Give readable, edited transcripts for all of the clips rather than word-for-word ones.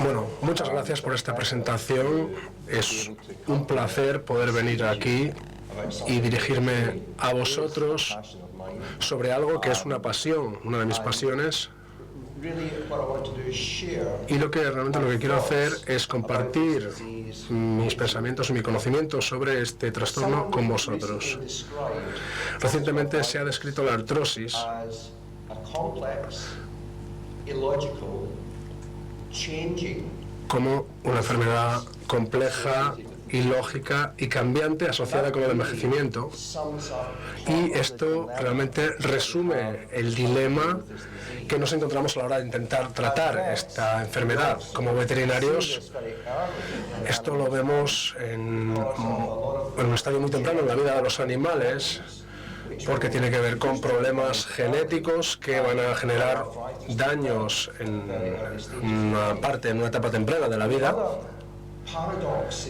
Bueno, muchas gracias por esta presentación. Es un placer poder venir aquí y dirigirme a vosotros sobre algo que es una pasión, una de mis pasiones. Y lo que quiero hacer es compartir mis pensamientos y mi conocimiento sobre este trastorno con vosotros. Recientemente se ha descrito la artrosis como una enfermedad compleja, ilógica y cambiante asociada con el envejecimiento, y esto realmente resume el dilema que nos encontramos a la hora de intentar tratar esta enfermedad. Como veterinarios, esto lo vemos en un estadio muy temprano en la vida de los animales, porque tiene que ver con problemas genéticos que van a generar daños en una etapa temprana de la vida.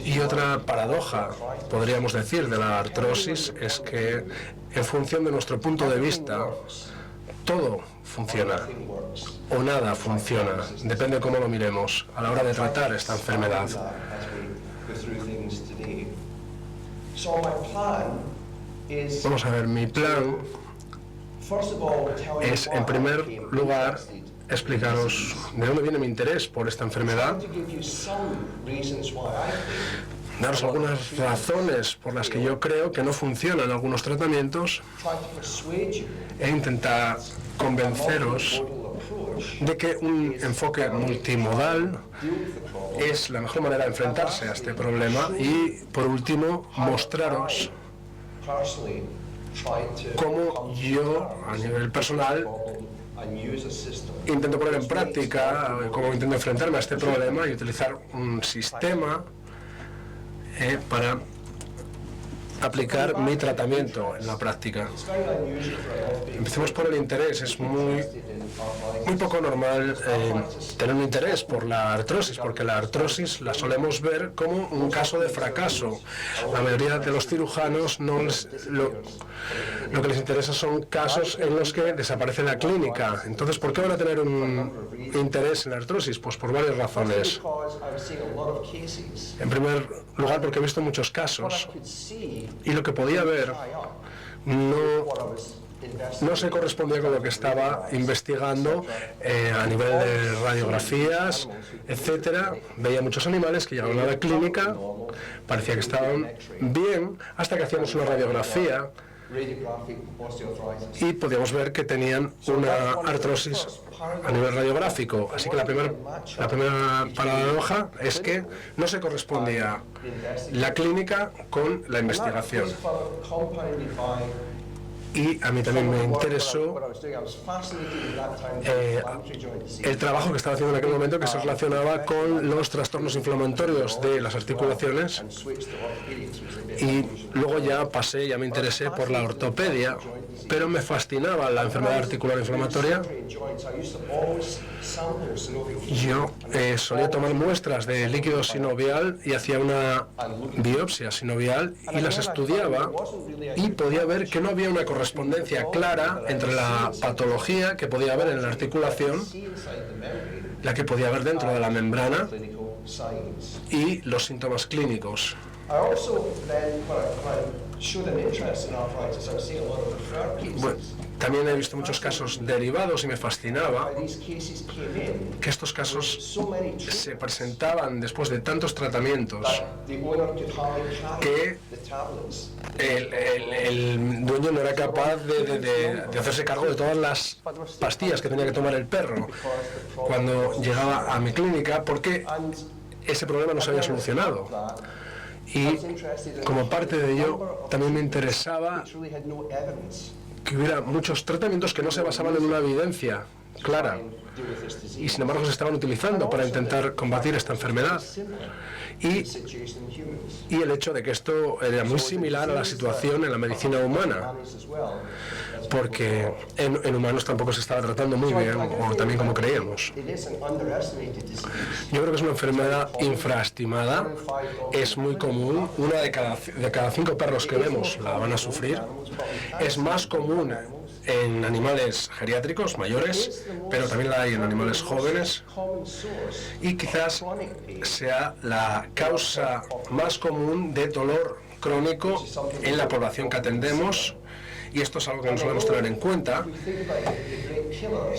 Y otra paradoja, podríamos decir, de la artrosis es que, en función de nuestro punto de vista, todo funciona o nada funciona, depende de cómo lo miremos a la hora de tratar esta enfermedad. Vamos a ver, mi plan es, en primer lugar, explicaros de dónde viene mi interés por esta enfermedad, daros algunas razones por las que yo creo que no funcionan algunos tratamientos e intentar convenceros de que un enfoque multimodal es la mejor manera de enfrentarse a este problema y, por último, mostraros cómo yo, a nivel personal, intento poner en práctica, cómo intento enfrentarme a este problema y utilizar un sistema para aplicar mi tratamiento en la práctica. Empecemos por el interés. Es muy poco normal tener un interés por la artrosis, porque la artrosis la solemos ver como un caso de fracaso. La mayoría de los cirujanos lo que les interesa son casos en los que desaparece la clínica. Entonces, ¿por qué van a tener un interés en la artrosis? Pues por varias razones. En primer lugar, porque he visto muchos casos y lo que podía ver no se correspondía con lo que estaba investigando a nivel de radiografías, etcétera. Veía muchos animales que llegaban a la clínica, parecía que estaban bien, hasta que hacíamos una radiografía y podíamos ver que tenían una artrosis a nivel radiográfico. Así que la primera paradoja es que no se correspondía la clínica con la investigación. Y a mí también me interesó el trabajo que estaba haciendo en aquel momento, que se relacionaba con los trastornos inflamatorios de las articulaciones, y luego ya me interesé por la ortopedia, pero me fascinaba la enfermedad articular inflamatoria. Yo solía tomar muestras de líquido sinovial y hacía una biopsia sinovial y las estudiaba, y podía ver que no había una correspondencia clara entre la patología que podía haber en la articulación, la que podía haber dentro de la membrana, y los síntomas clínicos. Bueno, también he visto muchos casos derivados y me fascinaba que estos casos se presentaban después de tantos tratamientos que el dueño no era capaz de hacerse cargo de todas las pastillas que tenía que tomar el perro cuando llegaba a mi clínica, porque ese problema no se había solucionado. Y como parte de ello, también me interesaba que hubiera muchos tratamientos que no se basaban en una evidencia clara y sin embargo se estaban utilizando para intentar combatir esta enfermedad. Y el hecho de que esto era muy similar a la situación en la medicina humana, porque en humanos tampoco se estaba tratando muy bien, o también como creíamos. Yo creo que es una enfermedad infraestimada, es muy común, una de cada 5 perros que vemos la van a sufrir. Es más común en animales geriátricos mayores, pero también la hay en animales jóvenes, y quizás sea la causa más común de dolor crónico en la población que atendemos, y esto es algo que no solemos tener en cuenta.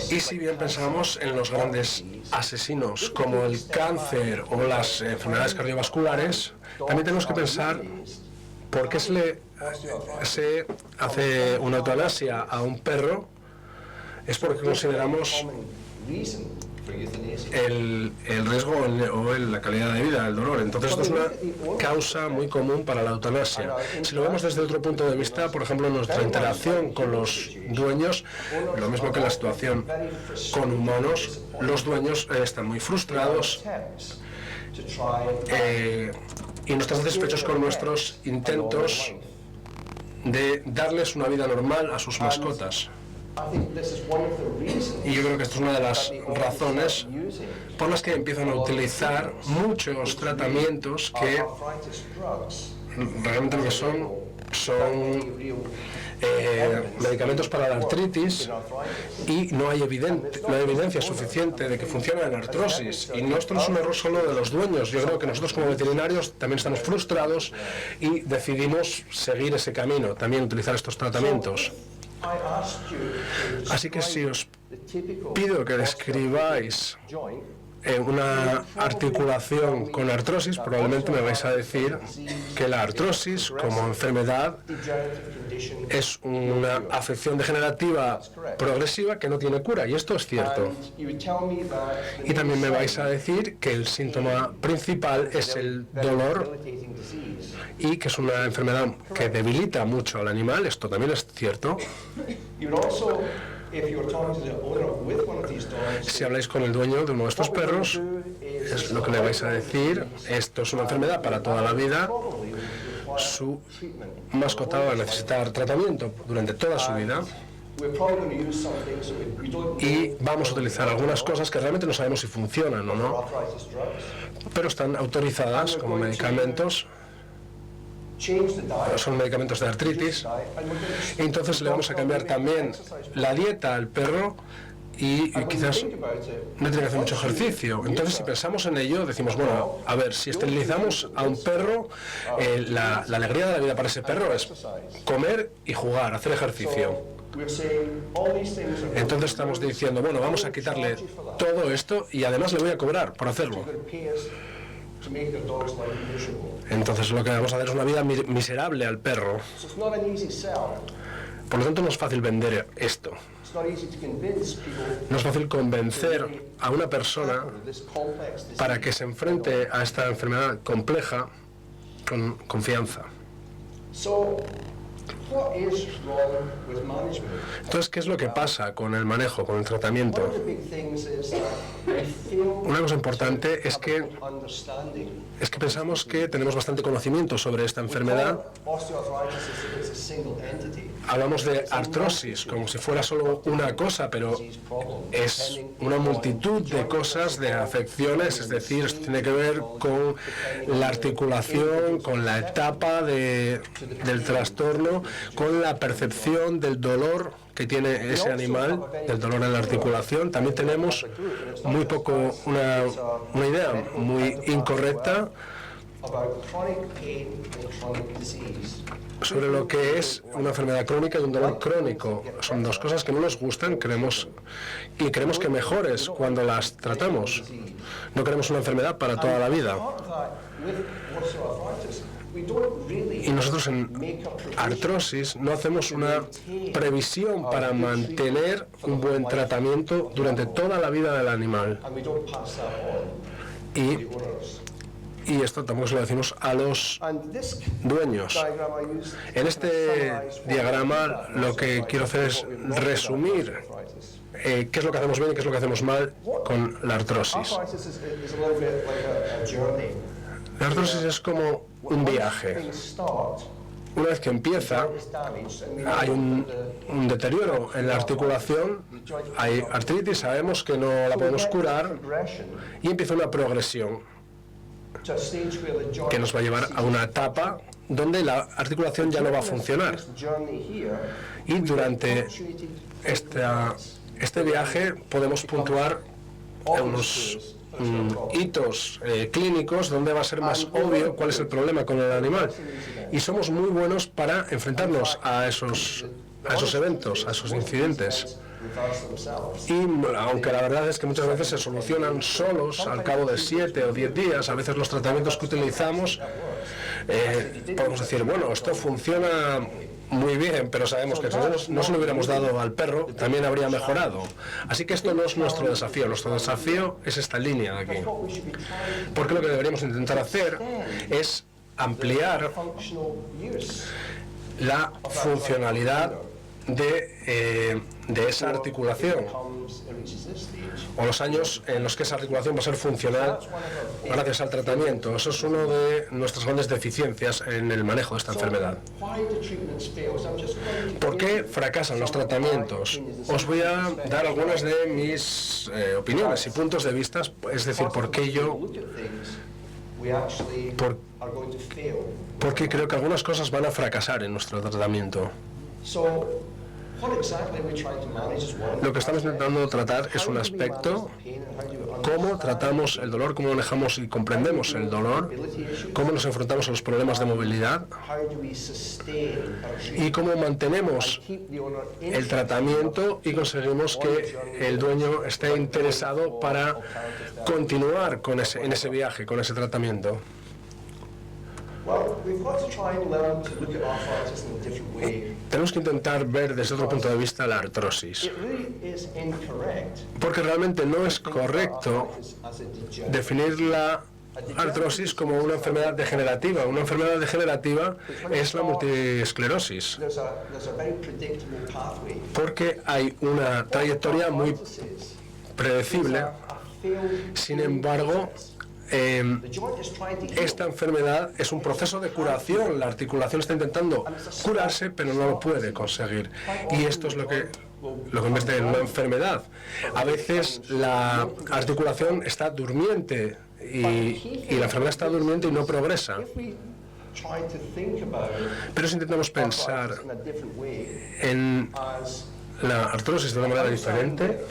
Y si bien pensamos en los grandes asesinos como el cáncer o las enfermedades cardiovasculares, también tenemos que pensar por qué se hace una eutanasia a un perro. Es porque consideramos el riesgo o la calidad de vida, el dolor. Entonces esto es una causa muy común para la eutanasia. Si lo vemos desde otro punto de vista, por ejemplo, nuestra interacción con los dueños, lo mismo que la situación con humanos, los dueños están muy frustrados y no están satisfechos con nuestros intentos de darles una vida normal a sus mascotas. Y yo creo que esta es una de las razones por las que empiezan a utilizar muchos tratamientos que realmente lo que son medicamentos para la artritis, y no hay evidencia suficiente de que funciona en artrosis. Y no, esto no es un error solo de los dueños. Yo creo que nosotros como veterinarios también estamos frustrados y decidimos seguir ese camino, también utilizar estos tratamientos. Así que si os pido que describáis una articulación con artrosis, probablemente me vais a decir que la artrosis como enfermedad es una afección degenerativa progresiva que no tiene cura, y esto es cierto. Y también me vais a decir que el síntoma principal es el dolor y que es una enfermedad que debilita mucho al animal. Esto también es cierto. Si habláis con el dueño de uno de estos perros, es lo que le vais a decir: esto es una enfermedad para toda la vida, su mascota va a necesitar tratamiento durante toda su vida, y vamos a utilizar algunas cosas que realmente no sabemos si funcionan o no, pero están autorizadas como medicamentos. Son medicamentos de artritis. Entonces le vamos a cambiar también la dieta al perro, y quizás no tiene que hacer mucho ejercicio. Entonces, si pensamos en ello, decimos, bueno, a ver, si esterilizamos a un perro, la alegría de la vida para ese perro es comer y jugar, hacer ejercicio. Entonces estamos diciendo, bueno, vamos a quitarle todo esto y además le voy a cobrar por hacerlo. Entonces lo que vamos a hacer es una vida miserable al perro. Por lo tanto, no es fácil vender esto. No es fácil convencer a una persona para que se enfrente a esta enfermedad compleja con confianza. Entonces, ¿qué es lo que pasa con el manejo, con el tratamiento? Una cosa importante es que pensamos que tenemos bastante conocimiento sobre esta enfermedad. Hablamos de artrosis como si fuera solo una cosa, pero es una multitud de cosas, de afecciones. Es decir, esto tiene que ver con la articulación, con la etapa del trastorno, con la percepción del dolor que tiene ese animal, del dolor en la articulación. También tenemos una idea muy incorrecta sobre lo que es una enfermedad crónica y un dolor crónico. Son dos cosas que no nos gustan, queremos que mejores cuando las tratamos. No queremos una enfermedad para toda la vida. Y nosotros en artrosis no hacemos una previsión para mantener un buen tratamiento durante toda la vida del animal. Y esto tampoco se lo decimos a los dueños. En este diagrama lo que quiero hacer es resumir qué es lo que hacemos bien y qué es lo que hacemos mal con la artrosis. La artrosis es como un viaje. Una vez que empieza, hay un deterioro en la articulación, hay artritis, sabemos que no la podemos curar, y empieza una progresión que nos va a llevar a una etapa donde la articulación ya no va a funcionar. Y durante este viaje podemos puntuar unos hitos clínicos donde va a ser más obvio cuál es el problema con el animal. Y somos muy buenos para enfrentarnos a esos eventos, a esos incidentes. Y aunque la verdad es que muchas veces se solucionan solos al cabo de 7 o 10 días, a veces los tratamientos que utilizamos, podemos decir, bueno, esto funciona muy bien, pero sabemos que si no se lo hubiéramos dado al perro, también habría mejorado. Así que esto no es nuestro desafío es esta línea de aquí. Porque lo que deberíamos intentar hacer es ampliar la funcionalidad de esa articulación, o los años en los que esa articulación va a ser funcional gracias al tratamiento. Eso es una de nuestras grandes deficiencias en el manejo de esta enfermedad. ¿Por qué fracasan los tratamientos? Os voy a dar algunas de mis opiniones y puntos de vista, es decir, por qué porque creo que algunas cosas van a fracasar en nuestro tratamiento. Lo que estamos intentando tratar es un aspecto: cómo tratamos el dolor, cómo manejamos y comprendemos el dolor, cómo nos enfrentamos a los problemas de movilidad y cómo mantenemos el tratamiento y conseguimos que el dueño esté interesado para continuar en ese viaje, con ese tratamiento. Tenemos que intentar ver desde otro punto de vista la artrosis, porque realmente no es correcto definir la artrosis como una enfermedad degenerativa. Una enfermedad degenerativa es la multiesclerosis, porque hay una trayectoria muy predecible. Sin embargo, esta enfermedad es un proceso de curación. La articulación está intentando curarse, pero no lo puede conseguir. Y esto es lo que convierte en una enfermedad. A veces la articulación está durmiente y la enfermedad está durmiente y no progresa. Pero si intentamos pensar en la artrosis de una manera diferente,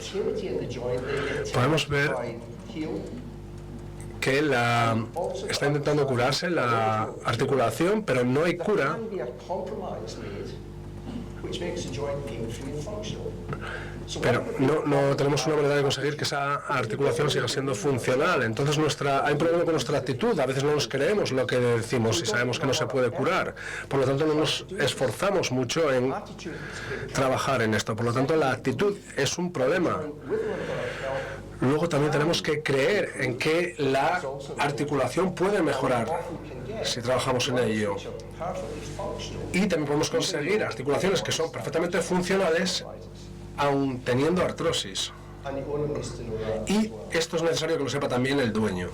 podemos ver que está intentando curarse la articulación, pero no hay cura. Pero no tenemos una manera de conseguir que esa articulación siga siendo funcional. Entonces hay un problema con nuestra actitud. A veces no nos creemos lo que decimos y sabemos que no se puede curar. Por lo tanto, no nos esforzamos mucho en trabajar en esto. Por lo tanto, la actitud es un problema. Luego también tenemos que creer en que la articulación puede mejorar si trabajamos en ello. Y también podemos conseguir articulaciones que son perfectamente funcionales aun teniendo artrosis. Y esto es necesario que lo sepa también el dueño.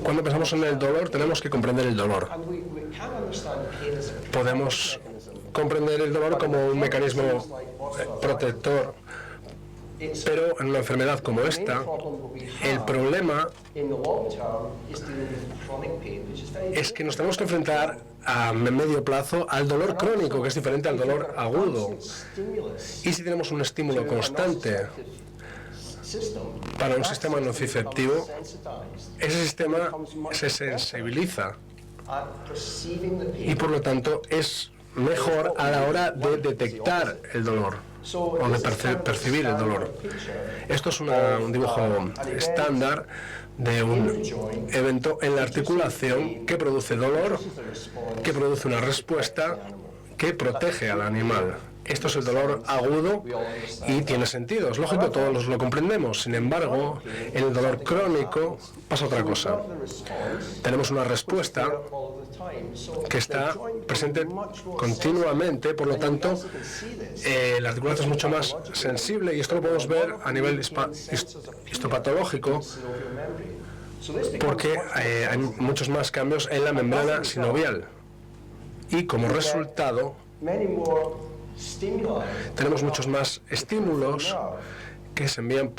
Cuando pensamos en el dolor, tenemos que comprender el dolor. Podemos comprender el dolor como un mecanismo protector, pero en una enfermedad como esta, el problema es que nos tenemos que enfrentar a medio plazo al dolor crónico, que es diferente al dolor agudo. Y si tenemos un estímulo constante para un sistema nociceptivo, ese sistema se sensibiliza y por lo tanto es mejor a la hora de detectar el dolor o de percibir el dolor. Esto es un dibujo estándar de un evento en la articulación que produce dolor, que produce una respuesta que protege al animal. Esto es el dolor agudo y tiene sentido, es lógico, todos lo comprendemos. Sin embargo, en el dolor crónico pasa otra cosa. Tenemos una respuesta que está presente continuamente, por lo tanto, la articulación es mucho más sensible y esto lo podemos ver a nivel histopatológico porque hay muchos más cambios en la membrana sinovial y como resultado tenemos muchos más estímulos que se envían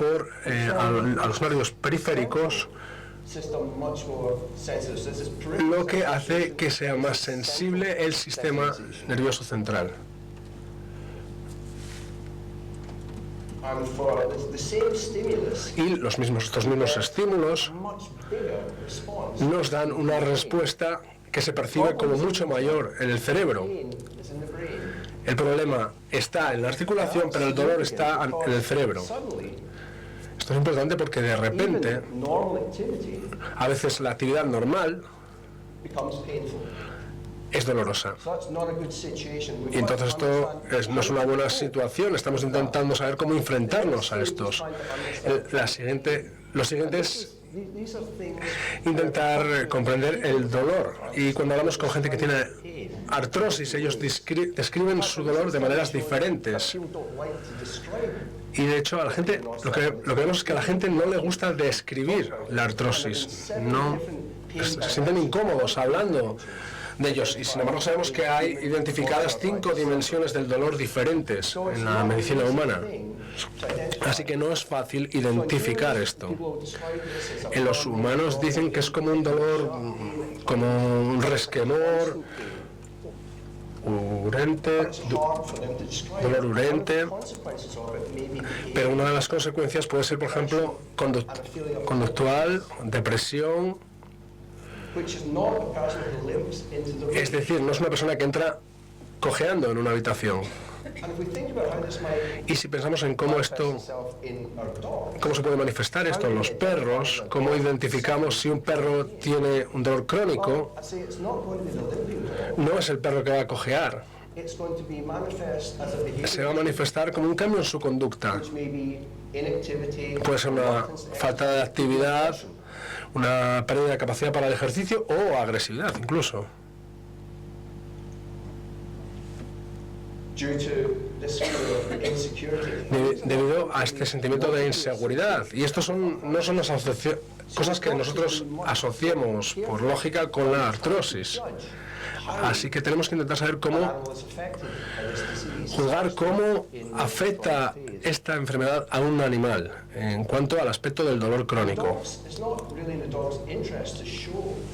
a los nervios periféricos, lo que hace que sea más sensible el sistema nervioso central. Y estos mismos estímulos nos dan una respuesta que se percibe como mucho mayor en el cerebro. El problema está en la articulación, pero el dolor está en el cerebro. Esto es importante porque de repente, a veces la actividad normal es dolorosa. Y entonces esto no es una buena situación. Estamos intentando saber cómo enfrentarnos a estos. Lo siguiente es intentar comprender el dolor. Y cuando hablamos con gente que tiene artrosis, ellos describen su dolor de maneras diferentes. Y de hecho, a la gente, lo que vemos es que a la gente no le gusta describir la artrosis. No, se sienten incómodos hablando de ellos. Y sin embargo sabemos que hay identificadas 5 dimensiones del dolor diferentes en la medicina humana. Así que no es fácil identificar esto. En los humanos dicen que es como un dolor, como un resquemor, dolor urente, pero una de las consecuencias puede ser, por ejemplo, conductual, depresión. Es decir, no es una persona que entra cojeando en una habitación. Y si pensamos en cómo se puede manifestar esto en los perros, cómo identificamos si un perro tiene un dolor crónico, no es el perro que va a cojear. Se va a manifestar como un cambio en su conducta. Puede ser una falta de actividad, una pérdida de capacidad para el ejercicio o agresividad incluso. Debido a este sentimiento de inseguridad. Y estos no son las cosas que nosotros asociemos por lógica con la artrosis. Así que tenemos que intentar saber juzgar cómo afecta esta enfermedad a un animal en cuanto al aspecto del dolor crónico.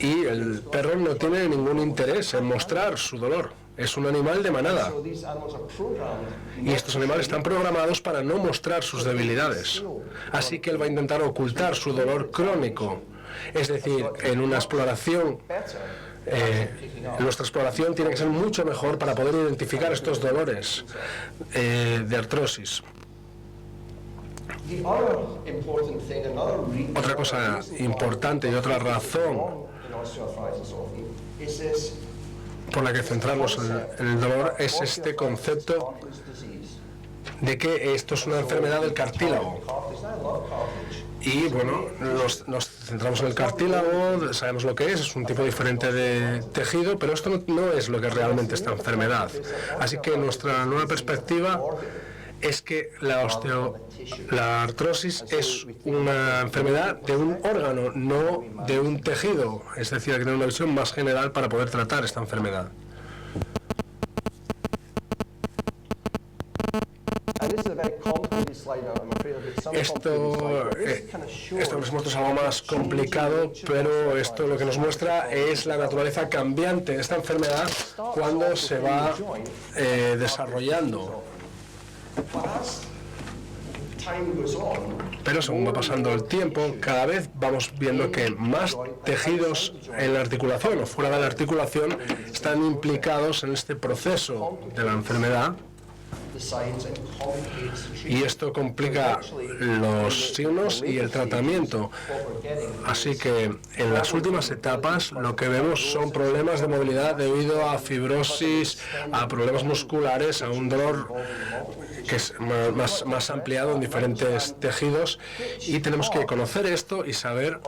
Y el perro no tiene ningún interés en mostrar su dolor. Es un animal de manada. Y estos animales están programados para no mostrar sus debilidades. Así que él va a intentar ocultar su dolor crónico. Es decir, en una exploración, nuestra exploración tiene que ser mucho mejor para poder identificar estos dolores de artrosis. Otra cosa importante y otra razón por la que centramos en el dolor es este concepto de que esto es una enfermedad del cartílago. Y bueno, nos centramos en el cartílago, sabemos lo que es un tipo diferente de tejido, pero esto no es lo que realmente es esta enfermedad. Así que nuestra nueva perspectiva es que la artrosis es una enfermedad de un órgano, no de un tejido. Es decir, hay que tener una visión más general para poder tratar esta enfermedad. Esto que nos muestra es algo más complicado, pero esto lo que nos muestra es la naturaleza cambiante de esta enfermedad cuando se va desarrollando. Pero según va pasando el tiempo, cada vez vamos viendo que más tejidos en la articulación o fuera de la articulación están implicados en este proceso de la enfermedad. Y esto complica los signos y el tratamiento. Así que en las últimas etapas lo que vemos son problemas de movilidad debido a fibrosis, a problemas musculares, a un dolor que es más ampliado en diferentes tejidos. Y tenemos que conocer esto y saber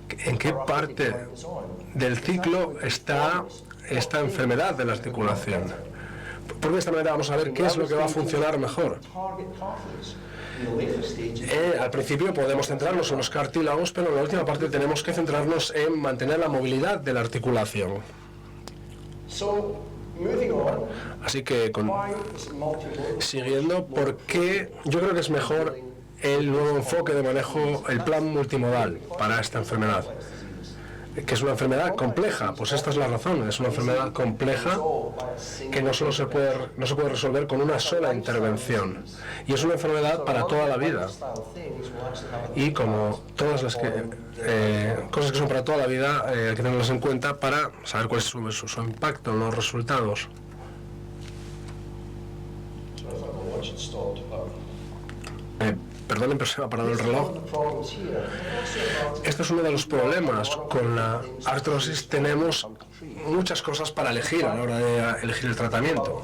en qué parte del ciclo está esta enfermedad de la articulación. Porque de esta manera vamos a ver qué es lo que va a funcionar mejor. Al principio podemos centrarnos en los cartílagos, pero en la última parte tenemos que centrarnos en mantener la movilidad de la articulación. Así que, siguiendo, ¿por qué yo creo que es mejor el nuevo enfoque de manejo, el plan multimodal para esta enfermedad? que es una enfermedad compleja. Pues esta es la razón, es una enfermedad compleja que no se puede resolver con una sola intervención. Y es una enfermedad para toda la vida. Y como todas las cosas que son para toda la vida, hay que tenerlas en cuenta para saber cuál es su impacto en los resultados. Perdonen, pero se me ha parado el reloj. Este es uno de los problemas. Con la artrosis tenemos muchas cosas para elegir a la hora de elegir el tratamiento.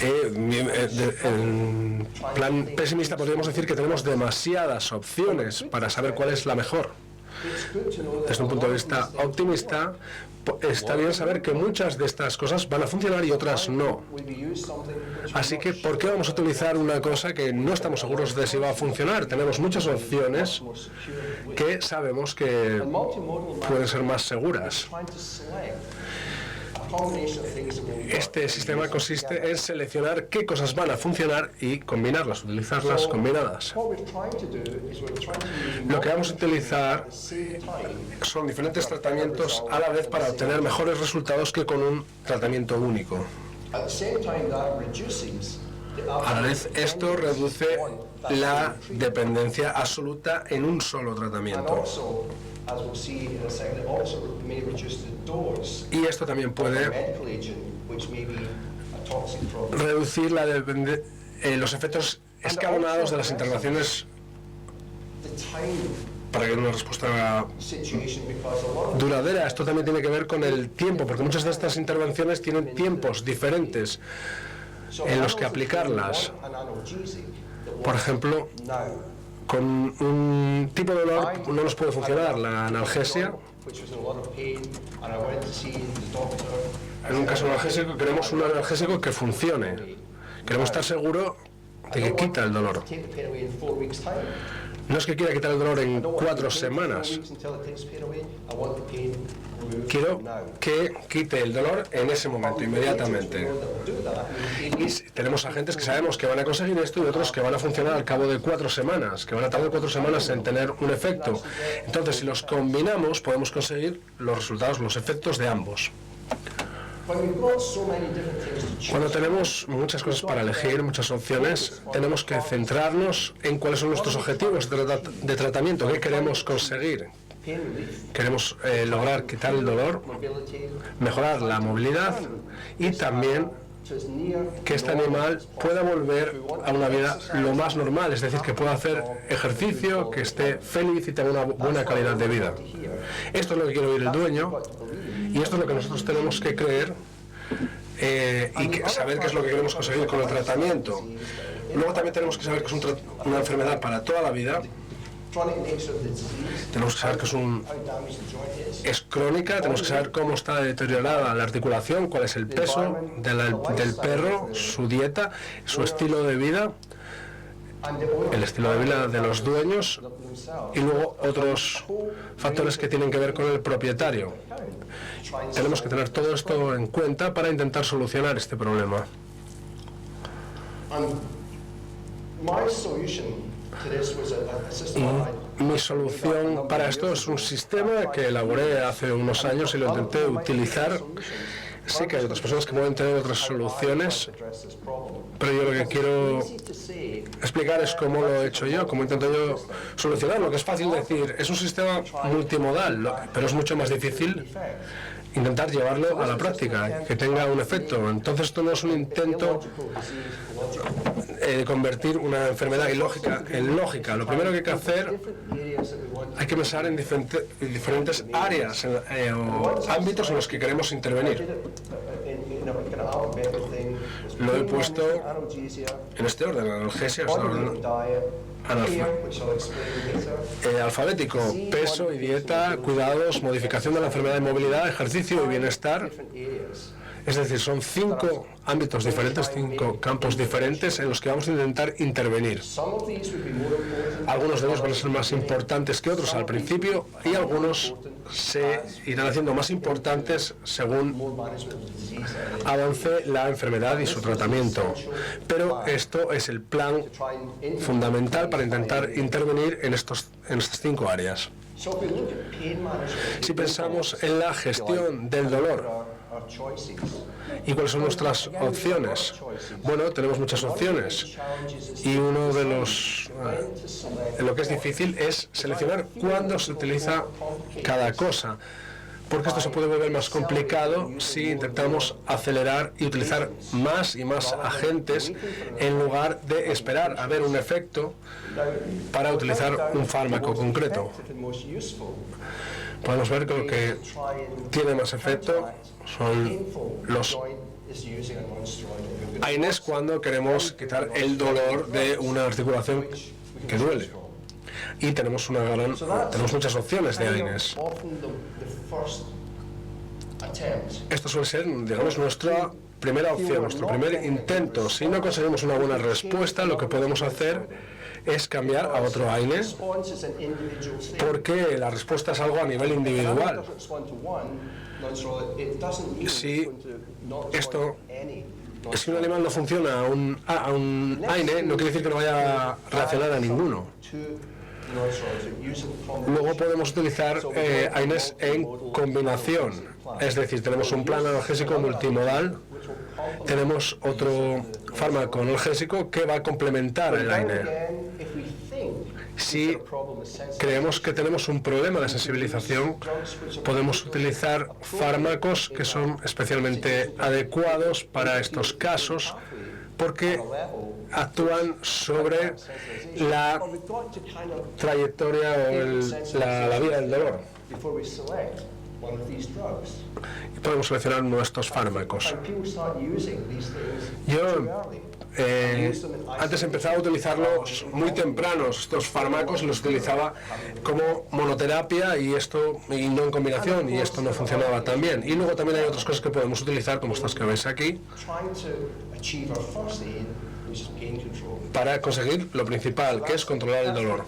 En plan pesimista podríamos decir que tenemos demasiadas opciones para saber cuál es la mejor. Desde un punto de vista optimista, está bien saber que muchas de estas cosas van a funcionar y otras no. Así que, ¿por qué vamos a utilizar una cosa que no estamos seguros de si va a funcionar? Tenemos muchas opciones que sabemos que pueden ser más seguras. Este sistema consiste en seleccionar qué cosas van a funcionar y combinarlas, utilizarlas combinadas. Lo que vamos a utilizar son diferentes tratamientos a la vez para obtener mejores resultados que con un tratamiento único. A la vez, esto reduce la dependencia absoluta en un solo tratamiento. Y esto también puede reducir los efectos escalonados de las intervenciones para que haya una respuesta duradera. Esto también tiene que ver con el tiempo, porque muchas de estas intervenciones tienen tiempos diferentes en los que aplicarlas. Por ejemplo, con un tipo de dolor no nos puede funcionar la analgesia. En un caso analgésico queremos un analgésico que funcione. Queremos estar seguros de que quita el dolor. No es que quiera quitar el dolor en 4 semanas. Quiero que quite el dolor en ese momento, inmediatamente. Y tenemos agentes que sabemos que van a conseguir esto y otros que van a funcionar al cabo de 4 semanas, que van a tardar 4 semanas en tener un efecto. Entonces, si los combinamos, podemos conseguir los resultados, los efectos de ambos. Cuando tenemos muchas cosas para elegir, muchas opciones, tenemos que centrarnos en cuáles son nuestros objetivos de tratamiento, qué queremos conseguir. Queremos lograr quitar el dolor, mejorar la movilidad y también que este animal pueda volver a una vida lo más normal, es decir, que pueda hacer ejercicio, que esté feliz y tenga una buena calidad de vida. Esto es lo que quiere oír el dueño y esto es lo que nosotros tenemos que creer y saber qué es lo que queremos conseguir con el tratamiento. Luego también tenemos que saber que es una enfermedad para toda la vida. Tenemos que saber que es crónica, tenemos que saber cómo está deteriorada la articulación, cuál es el peso del perro, su dieta, su estilo de vida, el estilo de vida de los dueños y luego otros factores que tienen que ver con el propietario. Tenemos que tener todo esto en cuenta para intentar solucionar este problema. Y mi solución para esto es un sistema que elaboré hace unos años y lo intenté utilizar. Sí que hay otras personas que pueden tener otras soluciones, pero yo lo que quiero explicar es cómo lo he hecho yo, cómo intento yo solucionarlo, que es fácil decir, es un sistema multimodal, pero es mucho más difícil intentar llevarlo a la práctica, que tenga un efecto. Entonces esto no es un intento de convertir una enfermedad ilógica en lógica. Lo primero que hay que hacer, hay que pensar en diferentes áreas o ámbitos en los que queremos intervenir. Lo he puesto en este orden: analgesia, alfabético, peso y dieta, cuidados, modificación de la enfermedad y movilidad, ejercicio y bienestar. Es decir, son 5 ámbitos diferentes, 5 campos diferentes en los que vamos a intentar intervenir. Algunos de ellos van a ser más importantes que otros al principio y algunos se irán haciendo más importantes según avance la enfermedad y su tratamiento. Pero esto es el plan fundamental para intentar intervenir en estas 5 áreas. Si pensamos en la gestión del dolor y cuáles son nuestras opciones, bueno, tenemos muchas opciones y uno de lo que es difícil es seleccionar cuándo se utiliza cada cosa, porque esto se puede volver más complicado si intentamos acelerar y utilizar más y más agentes en lugar de esperar a ver un efecto para utilizar un fármaco concreto. Podemos ver que lo que tiene más efecto son los AINES cuando queremos quitar el dolor de una articulación que duele. Y tenemos muchas opciones de AINES. Esto suele ser, digamos, nuestra primera opción, nuestro primer intento. Si no conseguimos una buena respuesta, lo que podemos hacer es cambiar a otro AINE, porque la respuesta es algo a nivel individual. Si un animal no funciona a un AINE, no quiere decir que no vaya a reaccionar a ninguno. Luego podemos utilizar AINES en combinación, es decir, tenemos un plan analgésico multimodal, tenemos otro fármaco analgésico que va a complementar el AINE. Si creemos que tenemos un problema de sensibilización, podemos utilizar fármacos que son especialmente adecuados para estos casos porque actúan sobre la trayectoria o la vía del dolor. Y podemos seleccionar uno de estos fármacos. Yo antes empezaba a utilizarlos muy tempranos, estos fármacos, los utilizaba como monoterapia y no en combinación, y esto no funcionaba tan bien. Y luego también hay otras cosas que podemos utilizar, como estas que veis aquí, para conseguir lo principal, que es controlar el dolor.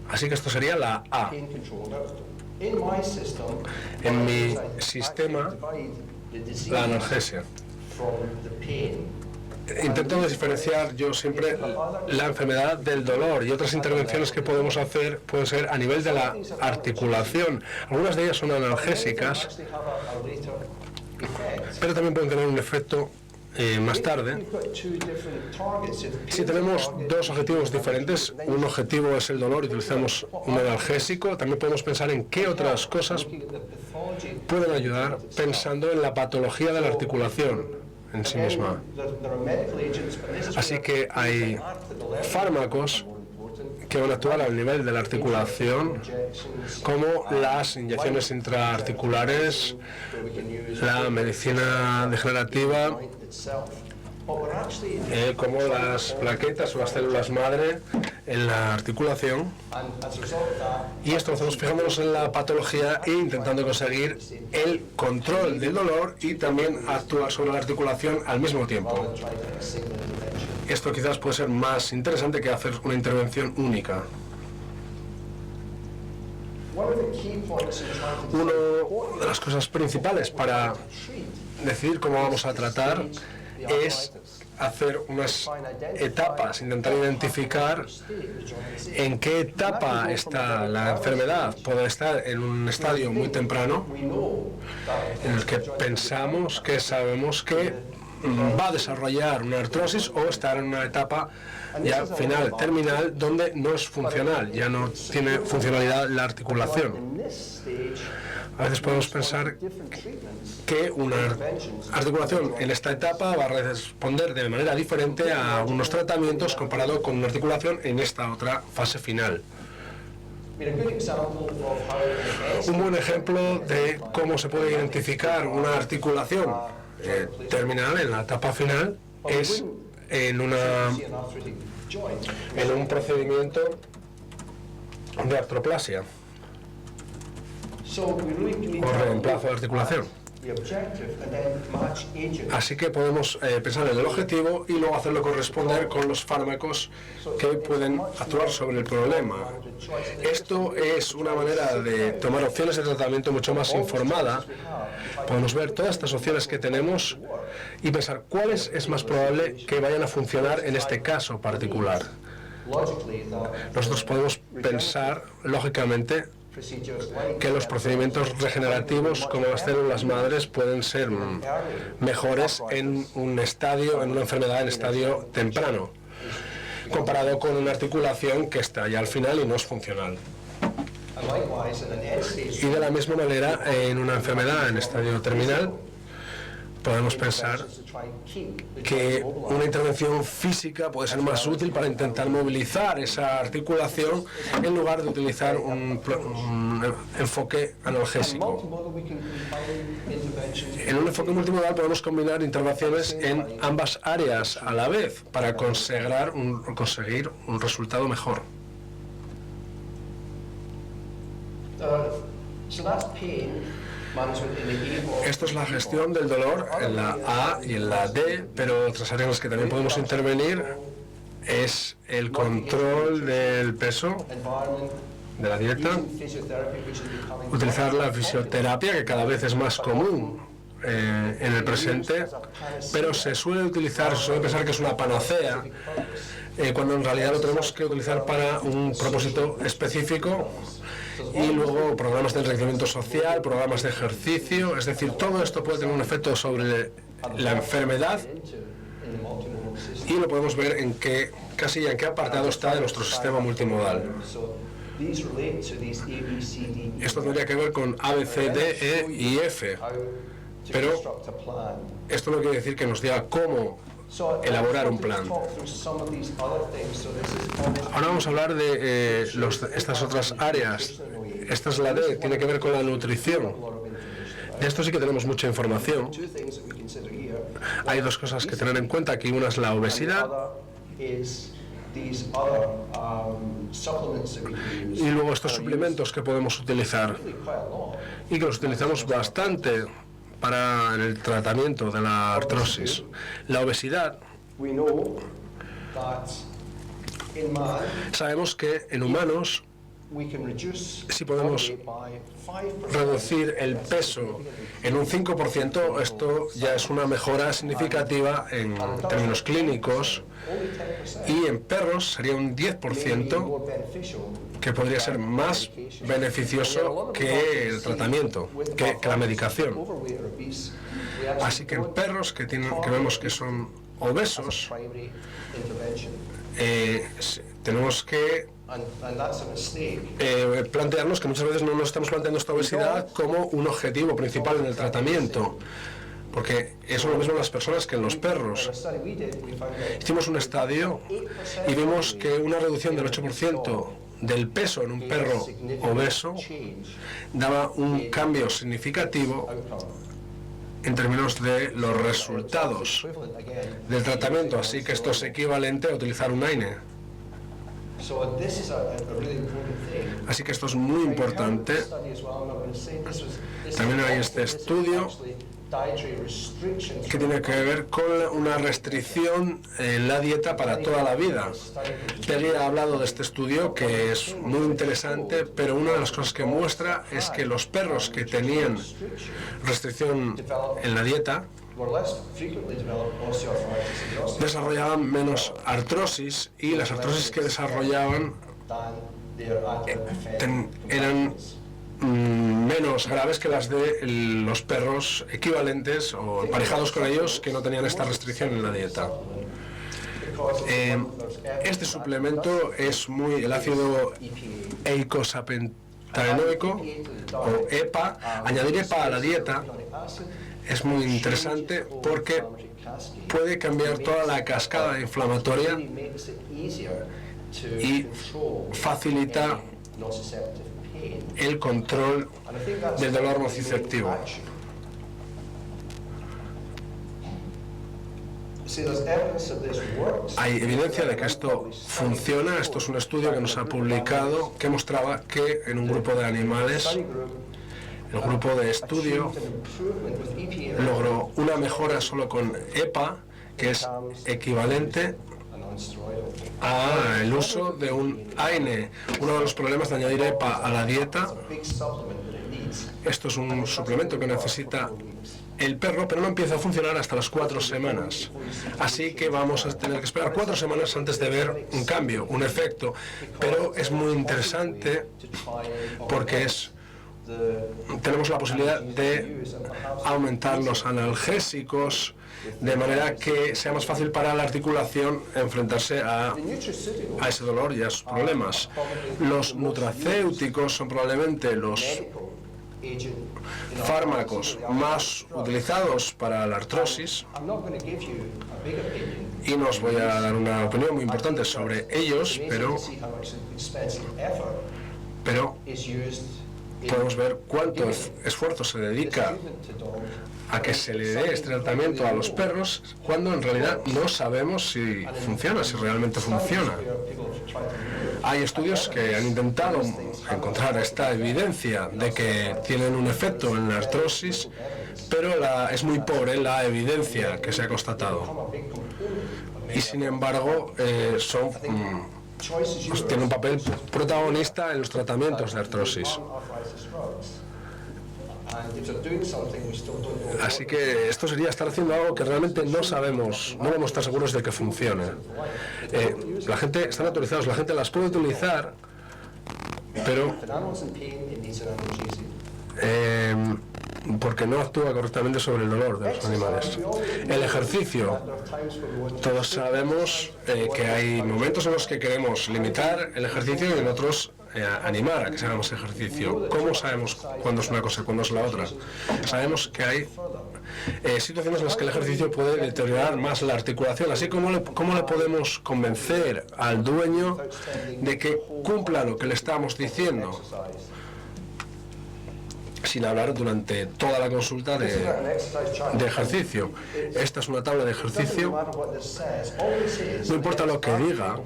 Así que esto sería la A. En mi sistema, la analgesia. Intento diferenciar yo siempre la enfermedad del dolor, y otras intervenciones que podemos hacer pueden ser a nivel de la articulación. Algunas de ellas son analgésicas, pero también pueden tener un efecto más tarde. Si tenemos dos objetivos diferentes, un objetivo es el dolor y utilizamos un analgésico, también podemos pensar en qué otras cosas pueden ayudar pensando en la patología de la articulación en sí misma. Así que hay fármacos que van a actuar al nivel de la articulación, como las inyecciones intraarticulares, la medicina degenerativa, como las plaquetas o las células madre en la articulación. Y esto lo hacemos fijándonos en la patología e intentando conseguir el control del dolor y también actuar sobre la articulación al mismo tiempo. Esto quizás puede ser más interesante que hacer una intervención única. Una de las cosas principales para decidir cómo vamos a tratar es hacer unas etapas, intentar identificar en qué etapa está la enfermedad. Puede estar en un estadio muy temprano, en el que sabemos que va a desarrollar una artrosis, o estar en una etapa ya final, terminal, donde no es funcional, ya no tiene funcionalidad la articulación. A veces podemos pensar que una articulación en esta etapa va a responder de manera diferente a algunos tratamientos comparado con una articulación en esta otra fase final. Un buen ejemplo de cómo se puede identificar una articulación terminal en la etapa final es en un procedimiento de artroplasia o reemplazo de articulación. Así que podemos pensar en el objetivo y luego hacerlo corresponder con los fármacos que pueden actuar sobre el problema. Esto es una manera de tomar opciones de tratamiento mucho más informada. Podemos ver todas estas opciones que tenemos y pensar cuáles es más probable que vayan a funcionar en este caso particular. nosotros podemos pensar, lógicamente, que los procedimientos regenerativos como las células madres pueden ser mejores en una enfermedad en estadio temprano, comparado con una articulación que está ya al final y no es funcional. Y de la misma manera, en una enfermedad en estadio terminal, podemos pensar que una intervención física puede ser más útil para intentar movilizar esa articulación en lugar de utilizar un enfoque analgésico. En un enfoque multimodal podemos combinar intervenciones en ambas áreas a la vez para conseguir un resultado mejor. Esto es la gestión del dolor en la A y en la D, pero otras áreas en las que también podemos intervenir es el control del peso, de la dieta, utilizar la fisioterapia, que cada vez es más común en el presente, pero se suele pensar que es una panacea, cuando en realidad lo tenemos que utilizar para un propósito específico. Y luego programas de enriquecimiento social, programas de ejercicio, es decir, todo esto puede tener un efecto sobre la enfermedad y lo podemos ver en qué apartado está de nuestro sistema multimodal. Esto tendría que ver con A, B, C, D, E y F, pero esto no quiere decir que nos diga cómo elaborar un plan. Ahora vamos a hablar de estas otras áreas. Esta es la D, tiene que ver con la nutrición. De esto sí que tenemos mucha información. Hay dos cosas que tener en cuenta aquí. Una es la obesidad y luego estos suplementos que podemos utilizar y que los utilizamos bastante para el tratamiento de la artrosis. La obesidad, sabemos que en humanos, si podemos reducir el peso en un 5%, esto ya es una mejora significativa en términos clínicos, y en perros sería un 10%, que podría ser más beneficioso que el tratamiento, que la medicación. Así que en perros que vemos que son obesos, tenemos que plantearnos que muchas veces no nos estamos planteando esta obesidad como un objetivo principal en el tratamiento, porque eso es lo mismo en las personas que en los perros. Hicimos un estudio y vimos que una reducción del 8% del peso en un perro obeso daba un cambio significativo en términos de los resultados del tratamiento, así que esto es equivalente a utilizar un AINE. Así que esto es muy importante. También hay este estudio que tiene que ver con una restricción en la dieta para toda la vida. Peggy ha hablado de este estudio, que es muy interesante, pero una de las cosas que muestra es que los perros que tenían restricción en la dieta desarrollaban menos artrosis, y las artrosis que desarrollaban eran menos graves que las de los perros equivalentes o emparejados con ellos que no tenían esta restricción en la dieta. Este suplemento es el ácido eicosapentaenoico o EPA. Añadir EPA a la dieta es muy interesante porque puede cambiar toda la cascada inflamatoria y facilita el control del dolor nociceptivo. Hay evidencia de que esto funciona. Esto es un estudio que nos ha publicado que mostraba que en un grupo de animales, el grupo de estudio logró una mejora solo con EPA, que es equivalente al uso de un AINE. Uno de los problemas de añadir EPA a la dieta, esto es un suplemento que necesita el perro, pero no empieza a funcionar hasta las 4 semanas. Así que vamos a tener que esperar 4 semanas antes de ver un cambio, un efecto. Pero es muy interesante porque tenemos la posibilidad de aumentar los analgésicos de manera que sea más fácil para la articulación enfrentarse a ese dolor y a sus problemas. Los nutracéuticos son probablemente los fármacos más utilizados para la artrosis, y no os voy a dar una opinión muy importante sobre ellos, pero podemos ver cuánto esfuerzo se dedica a que se le dé este tratamiento a los perros, cuando en realidad no sabemos si funciona, si realmente funciona. Hay estudios que han intentado encontrar esta evidencia de que tienen un efecto en la artrosis, pero es muy pobre la evidencia que se ha constatado. Y sin embargo, tienen un papel protagonista en los tratamientos de artrosis. Así que esto sería estar haciendo algo que realmente no sabemos, no vamos a estar seguros de que funcione. La gente, están autorizados, la gente las puede utilizar, pero porque no actúa correctamente sobre el dolor de los animales. El ejercicio. Todos sabemos que hay momentos en los que queremos limitar el ejercicio y en otros animar a que se haga más ejercicio. ¿Cómo sabemos cuándo es una cosa y cuándo es la otra? Sabemos que hay situaciones en las que el ejercicio puede deteriorar más la articulación. Así como cómo le podemos convencer al dueño de que cumpla lo que le estamos diciendo, sin hablar durante toda la consulta de ejercicio. Esta es una tabla de ejercicio. No importa lo que diga,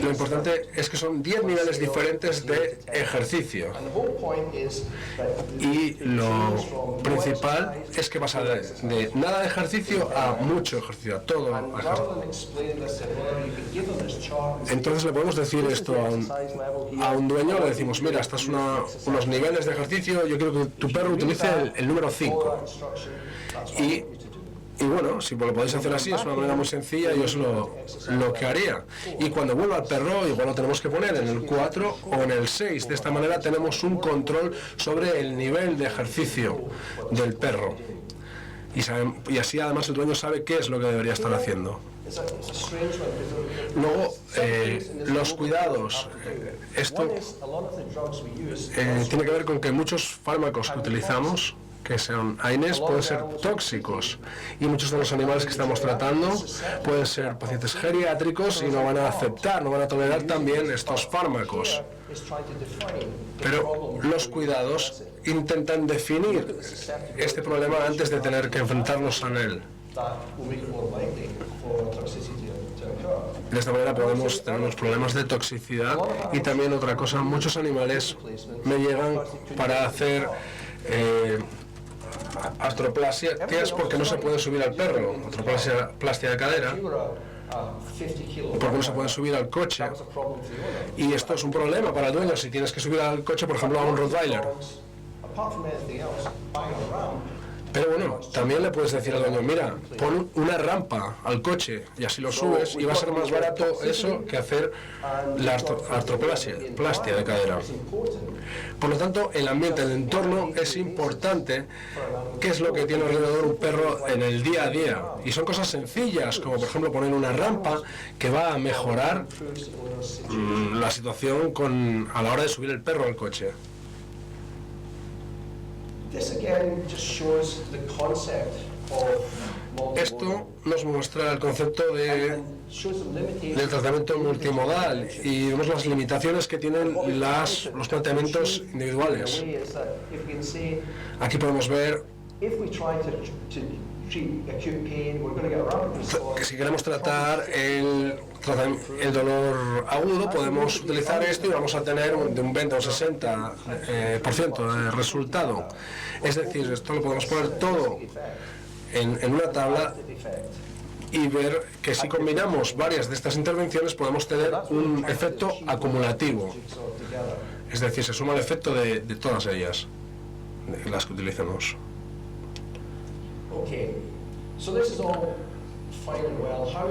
lo importante es que son 10 niveles diferentes de ejercicio. Y lo principal es que pasa de nada de ejercicio a mucho ejercicio, a todo ejercicio. Entonces le podemos decir esto a un dueño, le decimos, mira, estas son unos niveles de ejercicio, yo quiero que tu perro utilice el número 5. Y bueno, si lo podéis hacer así, es una manera muy sencilla y es lo que haría. Y cuando vuelva al perro, igual lo tenemos que poner en el 4 o en el 6. De esta manera tenemos un control sobre el nivel de ejercicio del perro. Y así además el dueño sabe qué es lo que debería estar haciendo. Luego, los cuidados. Esto tiene que ver con que muchos fármacos que utilizamos, que son AINES, pueden ser tóxicos, y muchos de los animales que estamos tratando pueden ser pacientes geriátricos y no van a aceptar, no van a tolerar también estos fármacos. Pero los cuidados intentan definir este problema antes de tener que enfrentarnos a él. De esta manera podemos tener unos problemas de toxicidad. Y también otra cosa, muchos animales me llegan para hacer artroplasia, que es porque no se puede subir al perro, artroplastia de cadera, porque no se puede subir al coche. Y esto es un problema para el dueño si tienes que subir al coche, por ejemplo, a un Rottweiler. Pero bueno, también le puedes decir al dueño, mira, pon una rampa al coche y así lo subes, y va a ser más barato eso que hacer la artroplastia de cadera. Por lo tanto, el ambiente, el entorno es importante. ¿Qué es lo que tiene alrededor un perro en el día a día? Y son cosas sencillas, como por ejemplo poner una rampa que va a mejorar la situación a la hora de subir el perro al coche. Esto nos muestra el concepto del tratamiento multimodal y vemos las limitaciones que tienen los planteamientos individuales. Aquí podemos ver que si queremos tratar el dolor agudo, podemos utilizar esto y vamos a tener de un 20 o 60% de resultado. Es decir, esto lo podemos poner todo en una tabla y ver que si combinamos varias de estas intervenciones podemos tener un efecto acumulativo. Es decir, se suma el efecto de todas ellas. las que utilicemos. Okay, so this is all fine and well. How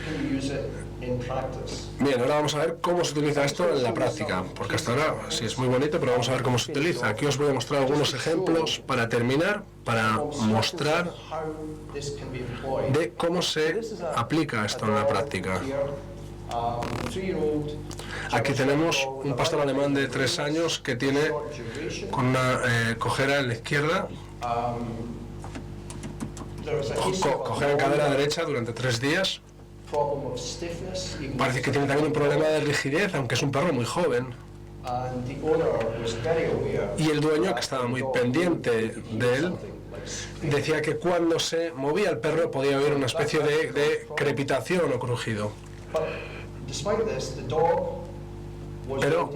can you use it in practice? Bien, ahora vamos a ver cómo se utiliza esto en la práctica, porque hasta ahora sí es muy bonito, pero vamos a ver cómo se utiliza. Aquí os voy a mostrar algunos ejemplos para terminar, para mostrar de cómo se aplica esto en la práctica. Aquí tenemos un pastor alemán de 3 años que tiene con una cojera en la izquierda, cojera en cadera derecha durante 3 días. Parece que tiene también un problema de rigidez, aunque es un perro muy joven. Y el dueño, que estaba muy pendiente de él, decía que cuando se movía el perro podía oír una especie de crepitación o crujido. Pero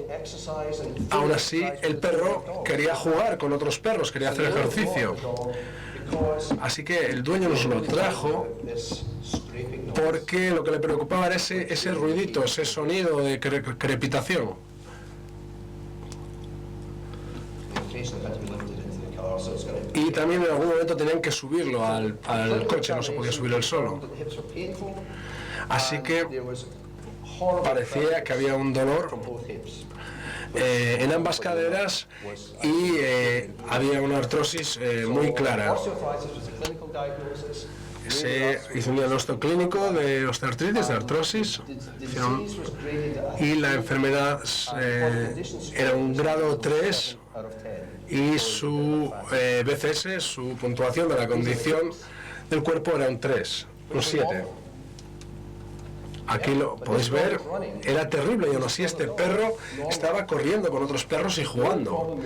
aún así el perro quería jugar con otros perros, quería hacer ejercicio. Así que el dueño nos lo trajo porque lo que le preocupaba era ese ruidito, ese sonido de crepitación. Y también en algún momento tenían que subirlo al coche, no se podía subir él solo. Así que parecía que había un dolor en ambas caderas y había una artrosis muy clara. Se hizo un diagnóstico clínico de osteoartritis, de artrosis, y la enfermedad era un grado 3 y su BCS, su puntuación de la condición del cuerpo, era un 3, un 7. Aquí lo podéis ver, era terrible y aún así este perro estaba corriendo con otros perros y jugando.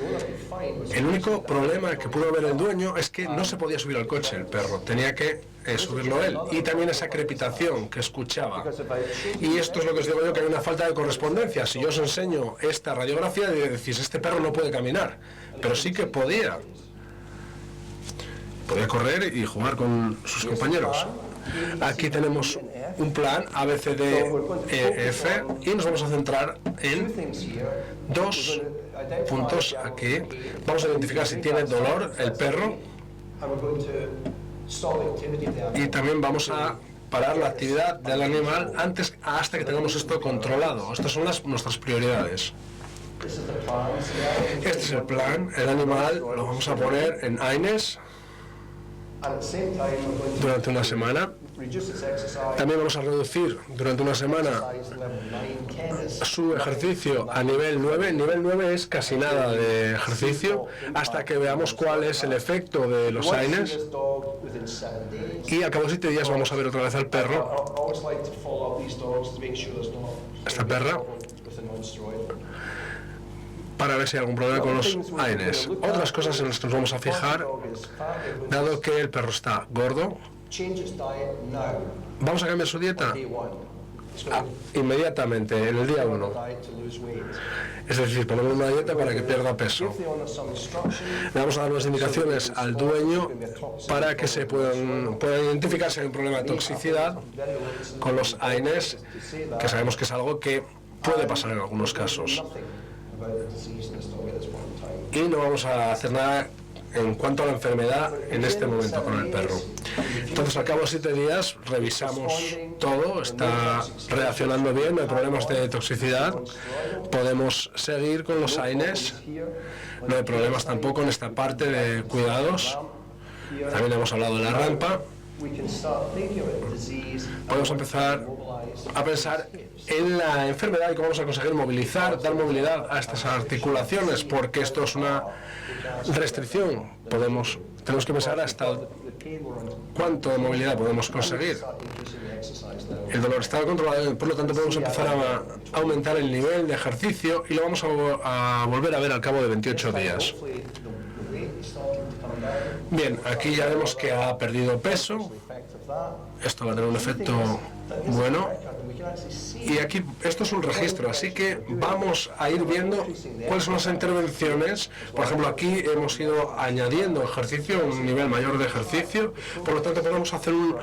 El único problema que pudo ver el dueño es que no se podía subir al coche el perro, tenía que subirlo él, y también esa crepitación que escuchaba. Y esto es lo que os digo yo, que hay una falta de correspondencia. Si yo os enseño esta radiografía, decís, este perro no puede caminar, pero sí que podía correr y jugar con sus compañeros. Aquí tenemos un plan A, B, C, D, E, F, y nos vamos a centrar en 2 puntos aquí. Vamos a identificar si tiene dolor el perro y también vamos a parar la actividad del animal hasta que tengamos esto controlado. Estas son nuestras prioridades. Este es el plan. El animal lo vamos a poner en AINES durante una semana. También vamos a reducir durante una semana su ejercicio a nivel 9. Nivel 9 es casi nada de ejercicio hasta que veamos cuál es el efecto de los AINES. Y al cabo de 7 días vamos a ver otra vez al perro, esta perra, para ver si hay algún problema con los AINES. Otras cosas en las que nos vamos a fijar, dado que el perro está gordo, vamos a cambiar su dieta inmediatamente, en el día 1. Es decir, ponerle una dieta para que pierda peso. Le vamos a dar unas indicaciones al dueño para que se puedan identificar si hay un problema de toxicidad con los AINES, que sabemos que es algo que puede pasar en algunos casos. Y no vamos a hacer nada en cuanto a la enfermedad en este momento con el perro. Entonces, al cabo de 7 días revisamos todo, está reaccionando bien, no hay problemas de toxicidad, podemos seguir con los AINES, no hay problemas tampoco en esta parte de cuidados. También hemos hablado de la rampa. Podemos empezar a pensar en la enfermedad y cómo vamos a conseguir movilizar, dar movilidad a estas articulaciones, porque esto es una restricción. Tenemos que pensar hasta cuánto de movilidad podemos conseguir. El dolor está controlado, por lo tanto podemos empezar a aumentar el nivel de ejercicio y lo vamos a volver a ver al cabo de 28 días. Bien, aquí ya vemos que ha perdido peso. Esto va a tener un efecto bueno. Y aquí esto es un registro, así que vamos a ir viendo cuáles son las intervenciones. Por ejemplo, aquí hemos ido añadiendo ejercicio, un nivel mayor de ejercicio, por lo tanto podemos hacer un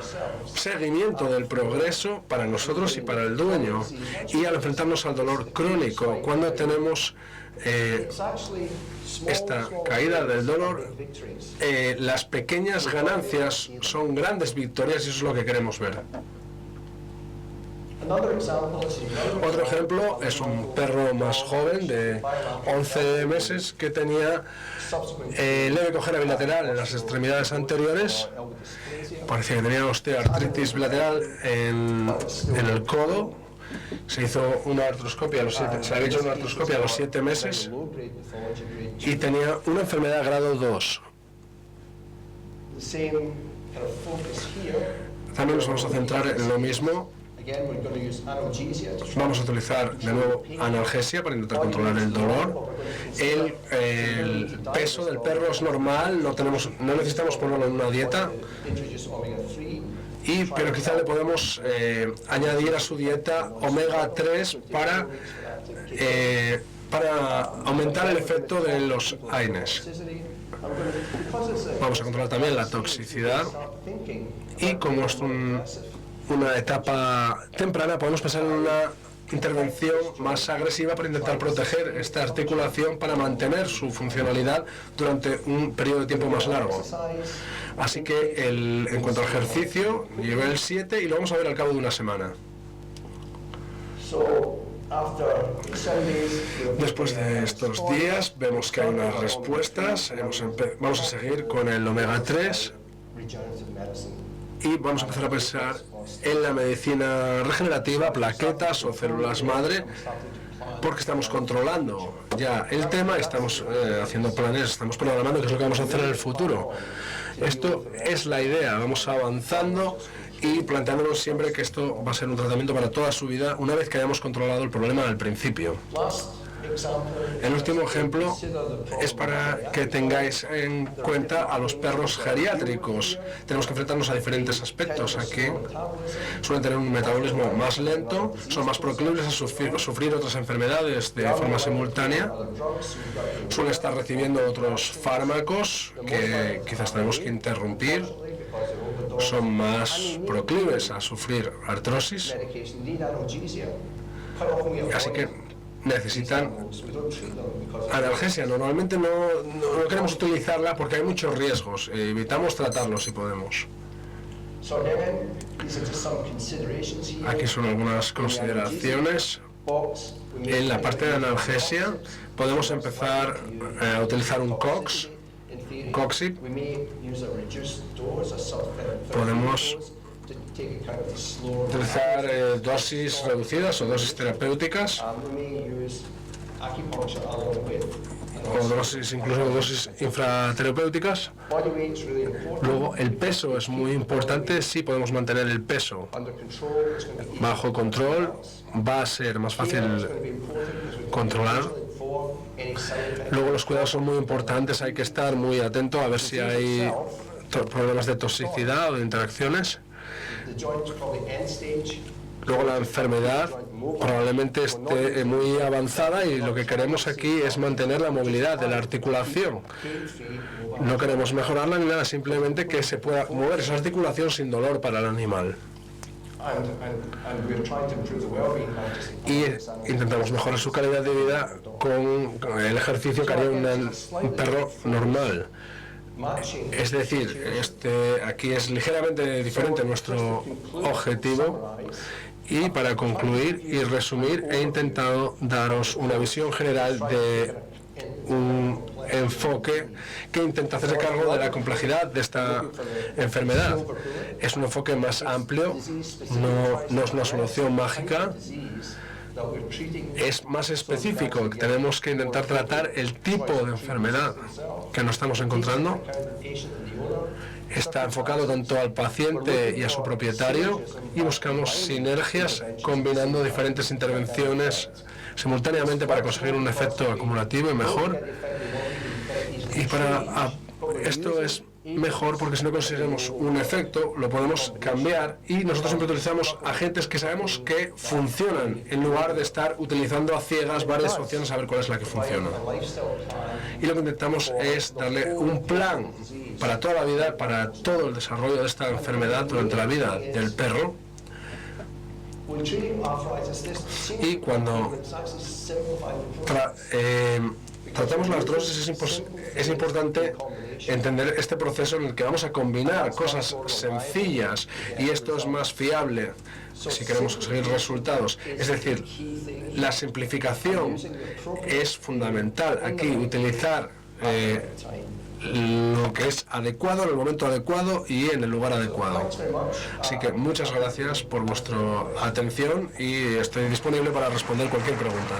seguimiento del progreso para nosotros y para el dueño. Y al enfrentarnos al dolor crónico, cuando tenemos esta caída del dolor, las pequeñas ganancias son grandes victorias y eso es lo que queremos ver. Otro ejemplo es un perro más joven de 11 meses que tenía leve cojera bilateral en las extremidades anteriores. Parecía que tenía osteoartritis bilateral en el codo. Se hizo una artroscopia se había hecho una artroscopia a los 7 meses y tenía una enfermedad grado 2. También nos vamos a centrar en lo mismo. Vamos a utilizar de nuevo analgesia para intentar controlar el dolor. El peso del perro es normal, no necesitamos ponerlo en una dieta, pero quizá le podemos añadir a su dieta omega 3 para aumentar el efecto de los AINES. Vamos a controlar también la toxicidad y como es una etapa temprana, podemos pensar en una intervención más agresiva para intentar proteger esta articulación para mantener su funcionalidad durante un periodo de tiempo más largo. Así que en cuanto al ejercicio, nivel 7 y lo vamos a ver al cabo de una semana. Después de estos días vemos que hay unas respuestas. Vamos a seguir con el omega 3 y vamos a empezar a pensar en la medicina regenerativa, plaquetas o células madre, porque estamos controlando ya el tema, estamos haciendo planes, estamos programando qué es lo que vamos a hacer en el futuro. Esto es la idea, vamos avanzando y planteándonos siempre que esto va a ser un tratamiento para toda su vida una vez que hayamos controlado el problema al principio. El último ejemplo es para que tengáis en cuenta a los perros geriátricos. Tenemos que enfrentarnos a diferentes aspectos. Aquí suelen tener un metabolismo más lento, son más proclives a sufrir otras enfermedades de forma simultánea, suelen estar recibiendo otros fármacos que quizás tenemos que interrumpir, son más proclives a sufrir artrosis, así que necesitan analgesia. Normalmente no queremos utilizarla porque hay muchos riesgos. Evitamos tratarlos si podemos. Aquí son algunas consideraciones. En la parte de analgesia podemos empezar a utilizar un COXIP. Podemos utilizar dosis reducidas o dosis terapéuticas o dosis, incluso dosis infraterapéuticas. Luego el peso es muy importante. Si podemos mantener el peso bajo control, va a ser más fácil controlar. Luego los cuidados son muy importantes, hay que estar muy atento a ver si hay problemas de toxicidad o de interacciones. Luego la enfermedad probablemente esté muy avanzada y lo que queremos aquí es mantener la movilidad de la articulación. No queremos mejorarla ni nada, simplemente que se pueda mover esa articulación sin dolor para el animal. Y intentamos mejorar su calidad de vida con el ejercicio que haría un perro normal. Es decir, aquí es ligeramente diferente nuestro objetivo. Y para concluir y resumir, he intentado daros una visión general de un enfoque que intenta hacerse cargo de la complejidad de esta enfermedad. Es un enfoque más amplio, no es una solución mágica, es más específico. Tenemos que intentar tratar el tipo de enfermedad que nos estamos encontrando. Está enfocado tanto al paciente y a su propietario y buscamos sinergias combinando diferentes intervenciones simultáneamente para conseguir un efecto acumulativo y mejor. Y para esto es mejor, porque si no conseguimos un efecto, lo podemos cambiar, y nosotros siempre utilizamos agentes que sabemos que funcionan, en lugar de estar utilizando a ciegas varias opciones a ver cuál es la que funciona. Y lo que intentamos es darle un plan para toda la vida, para todo el desarrollo de esta enfermedad durante la vida del perro. Y cuando tratamos la artrosis es importante entender este proceso en el que vamos a combinar cosas sencillas, y esto es más fiable si queremos conseguir resultados. Es decir, la simplificación es fundamental aquí, utilizar lo que es adecuado en el momento adecuado y en el lugar adecuado. Así que muchas gracias por vuestra atención, y estoy disponible para responder cualquier pregunta.